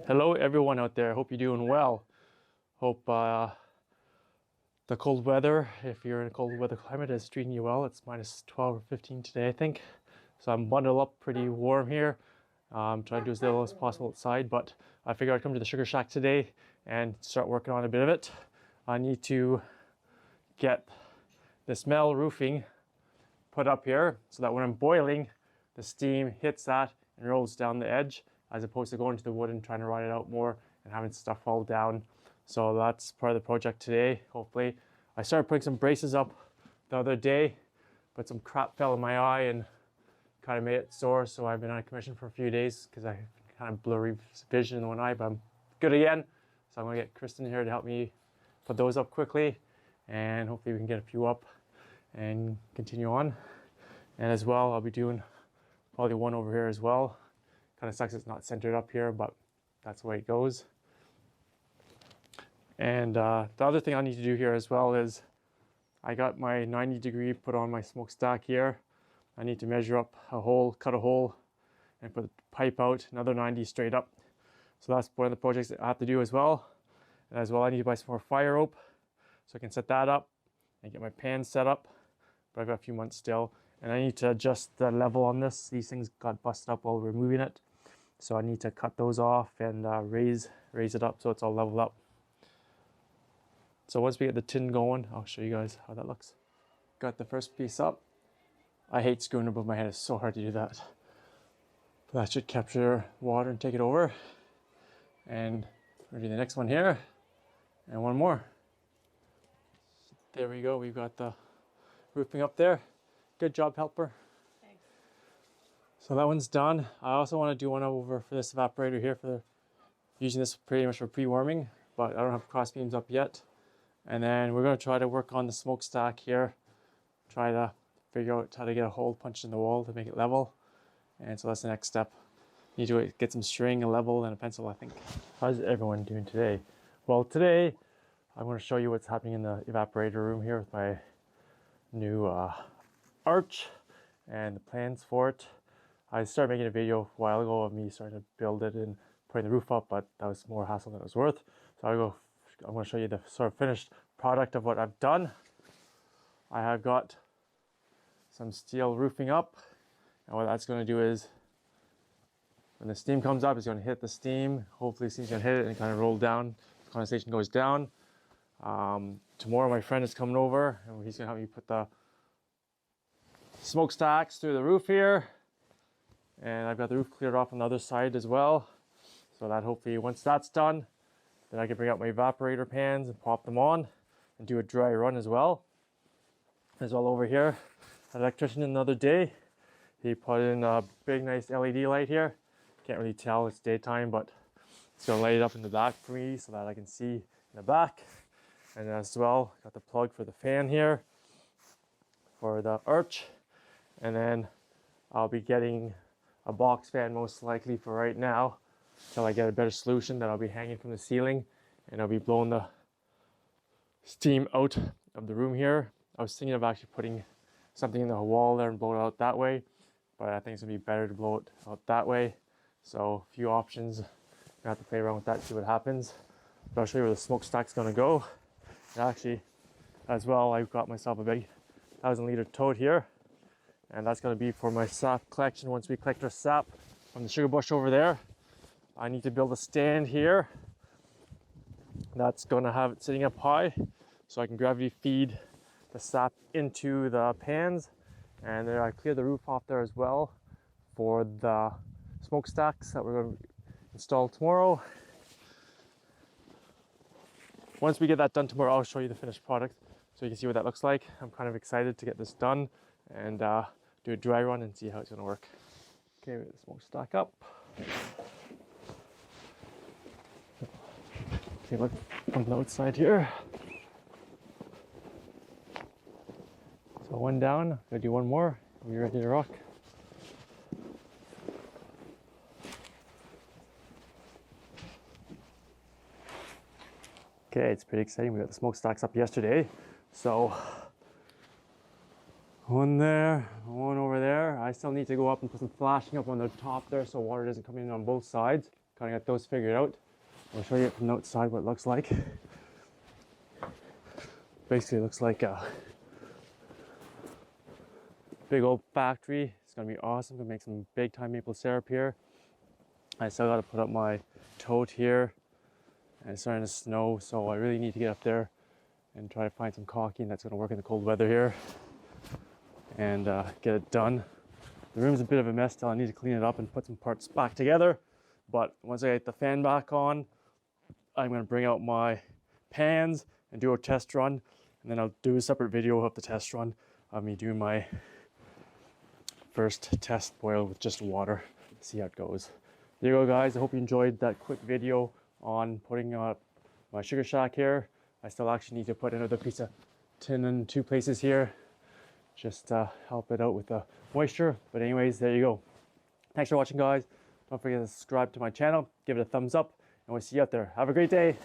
Hello everyone out there, hope you're doing well. Hope the cold weather, if you're in a cold weather climate, is treating you well. It's minus 12 or 15 today, I think. So I'm bundled up pretty warm here. I'm trying to do as little as possible outside, but I figured I'd come to the sugar shack today and start working on a bit of it. I need to get this metal roofing put up here so that when I'm boiling, the steam hits that and rolls down the edge, as opposed to going to the wood and trying to rot it out more and having stuff fall down. So that's part of the project today, hopefully. I started putting some braces up the other day, but some crap fell in my eye and kind of made it sore, so I've been on commission for a few days because I kind of blurry vision in one eye, but I'm good again. So I'm gonna get Kristen here to help me put those up quickly, and hopefully we can get a few up and continue on. And as well, I'll be doing probably one over here as well. Kind of sucks it's not centered up here, but that's the way it goes. And the other thing I need to do here as well is I got my 90-degree put on my smokestack here. I need to measure up a hole, cut a hole, and put the pipe out another 90 straight up. So that's one of the projects that I have to do as well. And as well, I need to buy some more fire rope so I can set that up and get my pan set up. But I've got a few months still. And I need to adjust the level on this. These things got busted up while removing it. So I need to cut those off and raise it up so it's all leveled up. So once we get the tin going, I'll show you guys how that looks. Got the first piece up. I hate screwing above my head, it's so hard to do that. But that should capture water and take it over. And we'll do the next one here. And one more. There we go, we've got the roofing up there. Good job, helper. Thanks. So that one's done. I also want to do one over for this evaporator here, for using this pretty much for pre-warming, but I don't have cross beams up yet. And then we're going to try to work on the smokestack here. Try to figure out how to get a hole punched in the wall to make it level. And so that's the next step. Need to get some string, a level, and a pencil, I think. How's everyone doing today? Well, today I'm going to show you what's happening in the evaporator room here with my new arch and the plans for it. I started making a video a while ago of me starting to build it and putting the roof up, but that was more hassle than it was worth. So I'm going to show you the sort of finished product of what I've done. I have got some steel roofing up, and what that's going to do is when the steam comes up, it's going to hit the steam. Hopefully the steam's going to hit it and kind of roll down. The condensation goes down. Tomorrow my friend is coming over and he's going to help me put the smokestacks through the roof here. And I've got the roof cleared off on the other side as well. So that hopefully once that's done, then I can bring out my evaporator pans and pop them on and do a dry run as well. As well over here, an electrician another day, he put in a big nice LED light here. Can't really tell, it's daytime, but it's gonna light it up in the back for me so that I can see in the back. And as well, got the plug for the fan here for the arch. And then I'll be getting a box fan most likely for right now until I get a better solution that I'll be hanging from the ceiling, and I'll be blowing the steam out of the room here. I was thinking of actually putting something in the wall there and blow it out that way, but I think it's gonna be better to blow it out that way. So a few options. I have to play around with that, see what happens. But I'll show you where the smokestack's gonna go. And actually, as well, I've got myself a big 1,000-liter tote here, and that's gonna be for my sap collection. Once we collect our sap from the sugar bush over there, I need to build a stand here that's gonna have it sitting up high so I can gravity feed the sap into the pans. And then I clear the roof off there as well for the smokestacks that we're going to install tomorrow. Once we get that done tomorrow, I'll show you the finished product so you can see what that looks like. I'm kind of excited to get this done and do a dry run and see how it's going to work. Okay, we get the smokestack up. Okay, look from the outside here. So one down, I'm gonna do one more, we're ready to rock. Okay, it's pretty exciting. We got the smokestacks up yesterday. So one there, one over there. I still need to go up and put some flashing up on the top there so water doesn't come in on both sides. kind of got those figured out. I'll show you from the outside what it looks like. Basically, it looks like a big old factory. It's gonna be awesome. Gonna make some big time maple syrup here. I still gotta put up my tote here, and it's starting to snow, so I really need to get up there and try to find some caulking that's gonna work in the cold weather here and get it done. The room's a bit of a mess still. I need to clean it up and put some parts back together. But once I get the fan back on, I'm gonna bring out my pans and do a test run. And then I'll do a separate video of the test run of me doing my first test boil with just water. See how it goes. There you go, guys. I hope you enjoyed that quick video on putting up my sugar shack here. I still actually need to put another piece of tin in 2 places here, just to help it out with the moisture. But anyways, there you go. Thanks for watching, guys. Don't forget to subscribe to my channel, give it a thumbs up, and we'll see you out there. Have a great day.